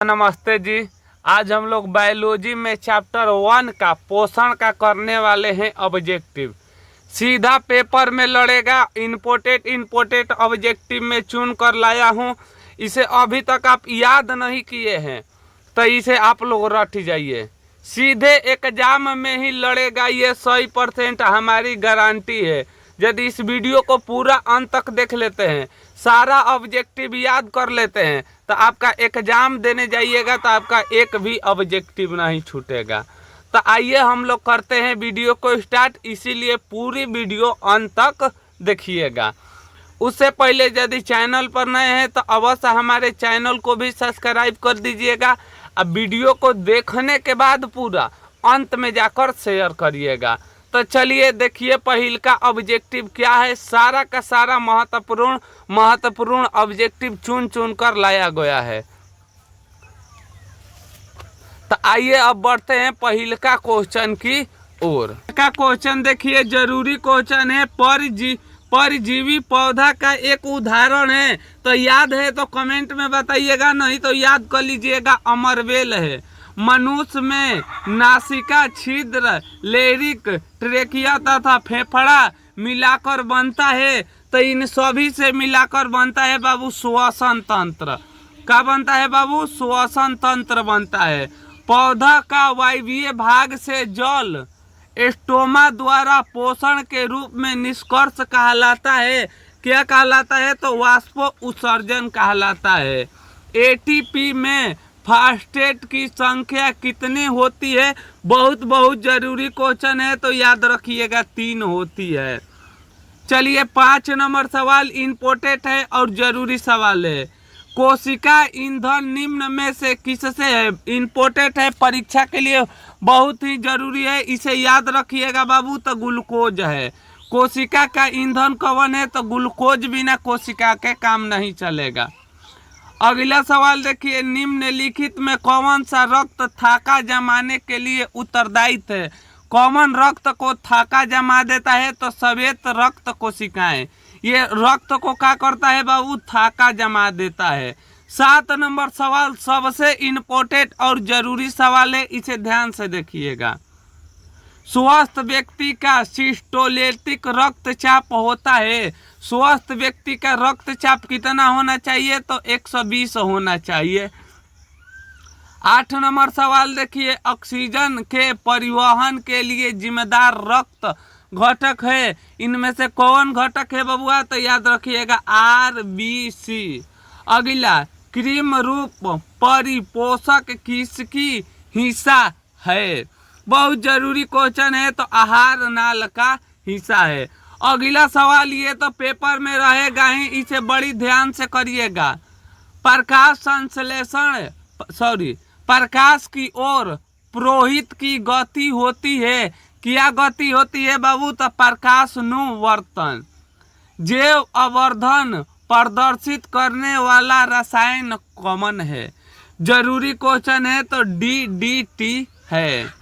नमस्ते जी। आज हम लोग बायोलॉजी में चैप्टर 1 का पोषण का करने वाले हैं ऑब्जेक्टिव। सीधा पेपर में लड़ेगा। इम्पोर्टेंट ऑब्जेक्टिव में चुन कर लाया हूं। इसे अभी तक आप याद नहीं किए हैं तो इसे आप लोग रट जाइए। सीधे एग्जाम में ही लड़ेगा, ये 100% हमारी गारंटी है। यदि इस वीडियो को पूरा अंत तक देख लेते हैं, सारा ऑब्जेक्टिव याद कर लेते हैं, तो आपका एग्जाम देने जाइएगा तो आपका एक भी ऑब्जेक्टिव नहीं छूटेगा। तो आइए हम लोग करते हैं वीडियो को स्टार्ट, इसीलिए पूरी वीडियो अंत तक देखिएगा। उससे पहले यदि चैनल पर नए हैं तो अवश्य हमारे चैनल को भी सब्सक्राइब कर दीजिएगा। अब वीडियो को देखने के बाद पूरा अंत में जाकर शेयर करिएगा। तो चलिए देखिए पहिल का ऑब्जेक्टिव क्या है। सारा का सारा महत्वपूर्ण ऑब्जेक्टिव चुन कर लाया गया है। तो आइए अब बढ़ते हैं पहिल का क्वेश्चन की ओर। का क्वेश्चन देखिए, जरूरी क्वेश्चन है। परजीवी पौधा का एक उदाहरण है। तो याद है तो कमेंट में बताइएगा, नहीं तो याद कर लीजिएगा। अमरवेल है। मनुष्य में नासिका छिद्र, लेरिक, ट्रेकिया तथा फेफड़ा मिलाकर बनता है। तो इन सभी से मिलाकर बनता है बाबू श्वसन तंत्र। क्या बनता है बाबू? श्वसन तंत्र बनता है। पौधा का वायवीय भाग से जल स्टोमा द्वारा पोषण के रूप में निष्कर्ष कहलाता है। क्या कहलाता है? तो वाष्प उत्सर्जन कहलाता है। एटीपी में फास्फेट की संख्या कितनी होती है? बहुत जरूरी क्वेश्चन है, तो याद रखिएगा 3 होती है। चलिए 5 नंबर सवाल इम्पोर्टेंट है और जरूरी सवाल है। कोशिका ईंधन निम्न में से किससे है? इम्पोर्टेंट है, परीक्षा के लिए बहुत ही जरूरी है, इसे याद रखिएगा बाबू। तो ग्लूकोज है। कोशिका का ईंधन कौन है? तो ग्लूकोज बिना कोशिका के काम नहीं चलेगा। अगला सवाल देखिए, निम्नलिखित में कौन सा रक्त थाका जमाने के लिए उत्तरदायी है? कौन रक्त को थाका जमा देता है? तो श्वेत रक्त कोशिकाएं। ये रक्त को क्या करता है बाबू? थाका जमा देता है। 7 नंबर सवाल सबसे इम्पोर्टेंट और जरूरी सवाल है, इसे ध्यान से देखिएगा। स्वस्थ व्यक्ति का सिस्टोलिटिक रक्तचाप होता है। स्वस्थ व्यक्ति का रक्तचाप कितना होना चाहिए? तो 120 होना चाहिए। 8 नंबर सवाल देखिए, ऑक्सीजन के परिवहन के लिए जिम्मेदार रक्त घटक है। इनमें से कौन घटक है बबुआ? तो याद रखिएगा RBC। अगला, कृमि रूप परिपोषक किसकी हिस्सा है? बहुत जरूरी क्वेश्चन है, तो आहार नाल का हिस्सा है। अगला सवाल ये तो पेपर में रहेगा ही, इसे बड़ी ध्यान से करिएगा। प्रकाश संश्लेषण प्रकाश की ओर प्रोहित की गति होती है। क्या गति होती है बाबू? तो प्रकाशानुवर्तन। जैव आवर्धन प्रदर्शित करने वाला रसायन कॉमन है। जरूरी क्वेश्चन है, तो DDT है।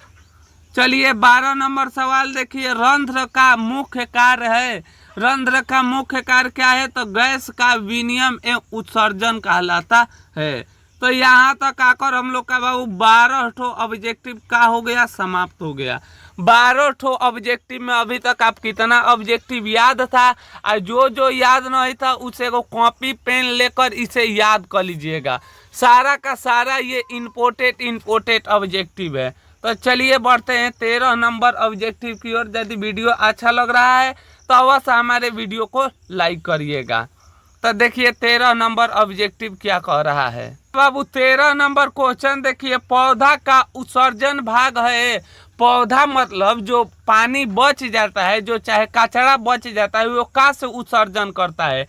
चलिए 12 नंबर सवाल देखिए, रंध्र का मुख्य कार्य है। रंध्र का मुख्य कार्य क्या है? तो गैस का विनिमय एवं उत्सर्जन कहलाता है। तो यहाँ तक आकर हम लोग का बाबू 12 ठो ऑब्जेक्टिव का हो गया, समाप्त हो गया। 12 ठो ऑब्जेक्टिव में अभी तक आप कितना ऑब्जेक्टिव याद था? और जो याद नहीं था उसे को कॉपी पेन लेकर इसे याद कर लीजिएगा। सारा का सारा ये इम्पोर्टेंट ऑब्जेक्टिव है। तो चलिए बढ़ते हैं 13 नंबर ऑब्जेक्टिव की ओर। यदि वीडियो अच्छा लग रहा है तो अवश्य हमारे वीडियो को लाइक करिएगा। तो देखिए 13 नंबर ऑब्जेक्टिव क्या कह रहा है बाबू। 13 नंबर क्वेश्चन देखिए, पौधा का उत्सर्जन भाग है। पौधा मतलब जो पानी बच जाता है, जो चाहे कचरा बच जाता है, वो कहाँ से उत्सर्जन करता है?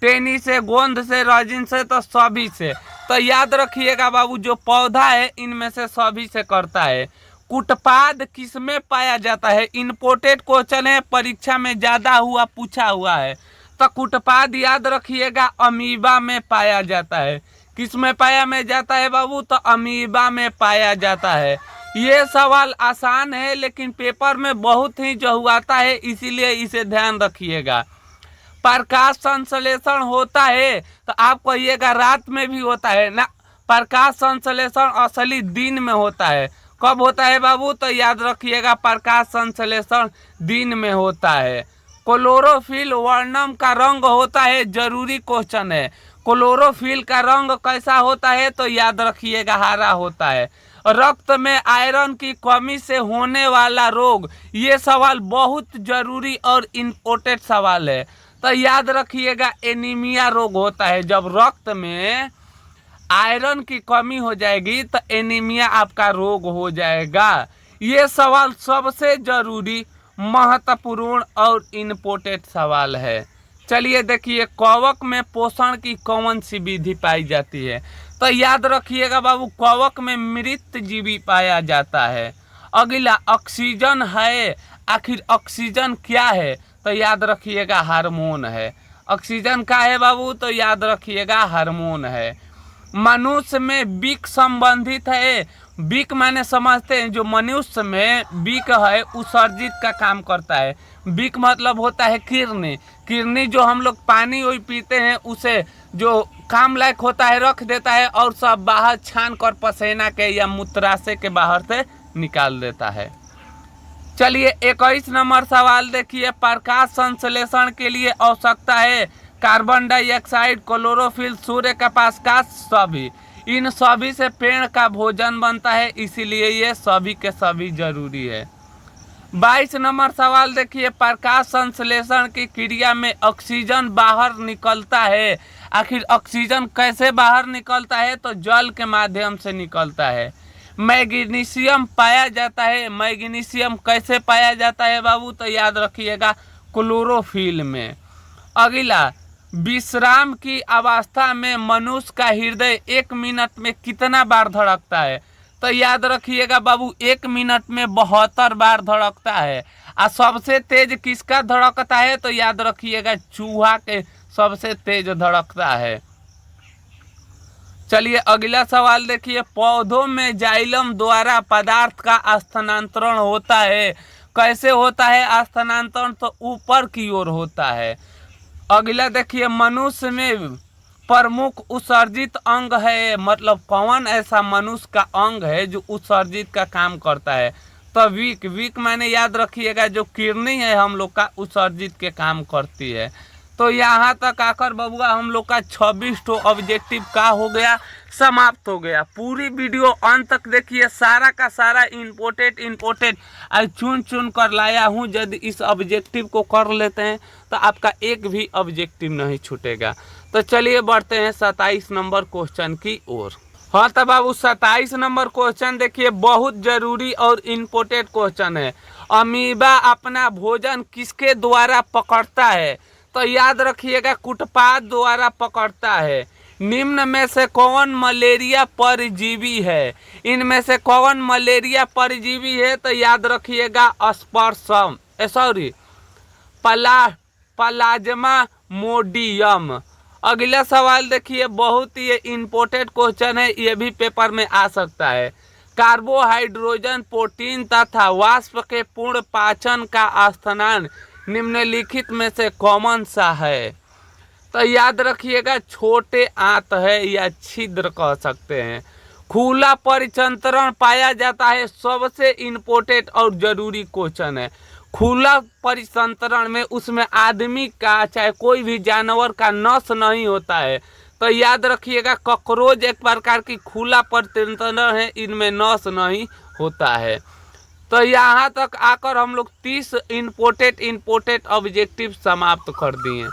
टेनी से, गोंद से, रेजिन से, तो सभी से। तो याद रखिएगा बाबू, जो पौधा है इनमें से सभी से करता है। कुटपाद किस में पाया जाता है? इम्पोर्टेंट क्वेश्चन है, परीक्षा में ज्यादा पूछा हुआ है। तो कुटपाद याद रखिएगा अमीबा में पाया जाता है। किस में पाया में जाता है बाबू? तो अमीबा में पाया जाता है। ये सवाल आसान है लेकिन पेपर में बहुत ही जहुआता है, इसीलिए इसे ध्यान रखिएगा। प्रकाश संश्लेषण होता है तो आप कहिएगा रात में भी होता है ना, प्रकाश संश्लेषण असली दिन में होता है। कब होता है बाबू? तो याद रखिएगा प्रकाश संश्लेषण दिन में होता है। क्लोरोफिल वर्णम का रंग होता है, जरूरी क्वेश्चन है। क्लोरोफिल का रंग कैसा होता है? तो याद रखिएगा हरा होता है। रक्त में आयरन की कमी से होने वाला रोग, ये सवाल बहुत जरूरी और इम्पोर्टेंट सवाल है। तो याद रखिएगा एनीमिया रोग होता है। जब रक्त में आयरन की कमी हो जाएगी तो एनीमिया आपका रोग हो जाएगा। ये सवाल सबसे जरूरी, महत्वपूर्ण और इम्पोर्टेंट सवाल है। चलिए देखिए, कवक में पोषण की कौन सी विधि पाई जाती है? तो याद रखिएगा बाबू, कवक में मृत जीवी पाया जाता है। अगला ऑक्सीजन है। आखिर ऑक्सीजन क्या है? तो याद रखिएगा हार्मोन है। ऑक्सीजन का है बाबू? तो याद रखिएगा हार्मोन है। मनुष्य में विक संबंधित है। विक माने समझते हैं, जो मनुष्य में विक है उत्सर्जित का काम करता है। विक मतलब होता है किरनी। किरनी जो हम लोग पानी वही पीते हैं, उसे जो काम लायक होता है रख देता है और सब बाहर छान कर पसीना के या मूत्राशय के बाहर से निकाल देता है। चलिए 21 नंबर सवाल देखिए, प्रकाश संश्लेषण के लिए आवश्यकता है कार्बन डाइऑक्साइड, क्लोरोफिल, सूर्य का प्रकाश, सभी। इन सभी से पेड़ का भोजन बनता है, इसीलिए ये सभी के सभी जरूरी है। 22 नंबर सवाल देखिए, प्रकाश संश्लेषण की क्रिया में ऑक्सीजन बाहर निकलता है। आखिर ऑक्सीजन कैसे बाहर निकलता है? तो जल के माध्यम से निकलता है। मैग्नीशियम पाया जाता है। मैग्नीशियम कैसे पाया जाता है बाबू? तो याद रखिएगा क्लोरोफिल में। अगला, विश्राम की अवस्था में मनुष्य का हृदय 1 मिनट में कितना बार धड़कता है? तो याद रखिएगा बाबू 1 मिनट में 72 बार धड़कता है। और सबसे तेज किसका धड़कता है? तो याद रखिएगा चूहा के सबसे तेज धड़कता है। चलिए अगला सवाल देखिए, पौधों में जाइलम द्वारा पदार्थ का स्थानांतरण होता है। कैसे होता है स्थानांतरण? तो ऊपर की ओर होता है। अगला देखिए, मनुष्य में प्रमुख उत्सर्जित अंग है। मतलब कौन ऐसा मनुष्य का अंग है जो उत्सर्जित का काम करता है? तो विक। विक माने याद रखिएगा जो किडनी है हम लोग का उत्सर्जित के काम करती है। तो यहाँ तक आकर बबुआ हम लोग का 26 तो ऑब्जेक्टिव का हो गया, समाप्त हो गया। पूरी वीडियो अंत तक देखिए, सारा का सारा इम्पोर्टेंट चुन चुन कर लाया हूँ। यदि इस ऑब्जेक्टिव को कर लेते हैं तो आपका एक भी ऑब्जेक्टिव नहीं छूटेगा। तो चलिए बढ़ते हैं 27 नंबर क्वेश्चन की ओर। हाँ तो बाबू 27 नंबर क्वेश्चन देखिए, बहुत जरूरी और इम्पोर्टेंट क्वेश्चन है। अमीबा अपना भोजन किसके द्वारा पकड़ता है? तो याद रखिएगा कुटपाद द्वारा पकड़ता है। निम्न में से कौन मलेरिया परजीवी है? इनमें से कौन मलेरिया परजीवी है? तो याद रखिएगा स्पर्शम, सॉरी प्लाज्मा मोडियम। अगला सवाल देखिए, बहुत ही इम्पोर्टेंट क्वेश्चन है, ये भी पेपर में आ सकता है। कार्बोहाइड्रोजन, प्रोटीन तथा वाष्प के पूर्ण पाचन का स्थान निम्नलिखित में से कौन सा है? तो याद रखिएगा छोटे आंत है या छिद्र कह सकते हैं। खुला परिचंत्रण पाया जाता है, सबसे इम्पोर्टेंट और जरूरी क्वेश्चन है। खुला परिचंत्रण में उसमें आदमी का चाहे कोई भी जानवर का नस नहीं होता है। तो याद रखिएगा कॉकरोच एक प्रकार की खुला परिचंत्रण है, इनमें नस नहीं होता है। तो यहाँ तक आकर हम लोग 30 इम्पोर्टेंट ऑब्जेक्टिव समाप्त कर दिए।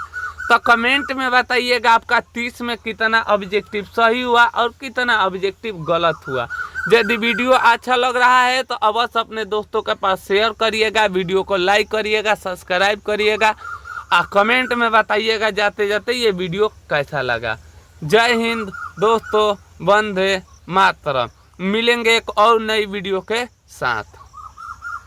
तो कमेंट में बताइएगा आपका 30 में कितना ऑब्जेक्टिव सही हुआ और कितना ऑब्जेक्टिव गलत हुआ। यदि वीडियो अच्छा लग रहा है तो अवश्य अपने दोस्तों के पास शेयर करिएगा, वीडियो को लाइक करिएगा, सब्सक्राइब करिएगा और कमेंट में बताइएगा जाते जाते ये वीडियो कैसा लगा। जय हिंद दोस्तों, वंदे मातरम। मिलेंगे एक और नई वीडियो के साथ।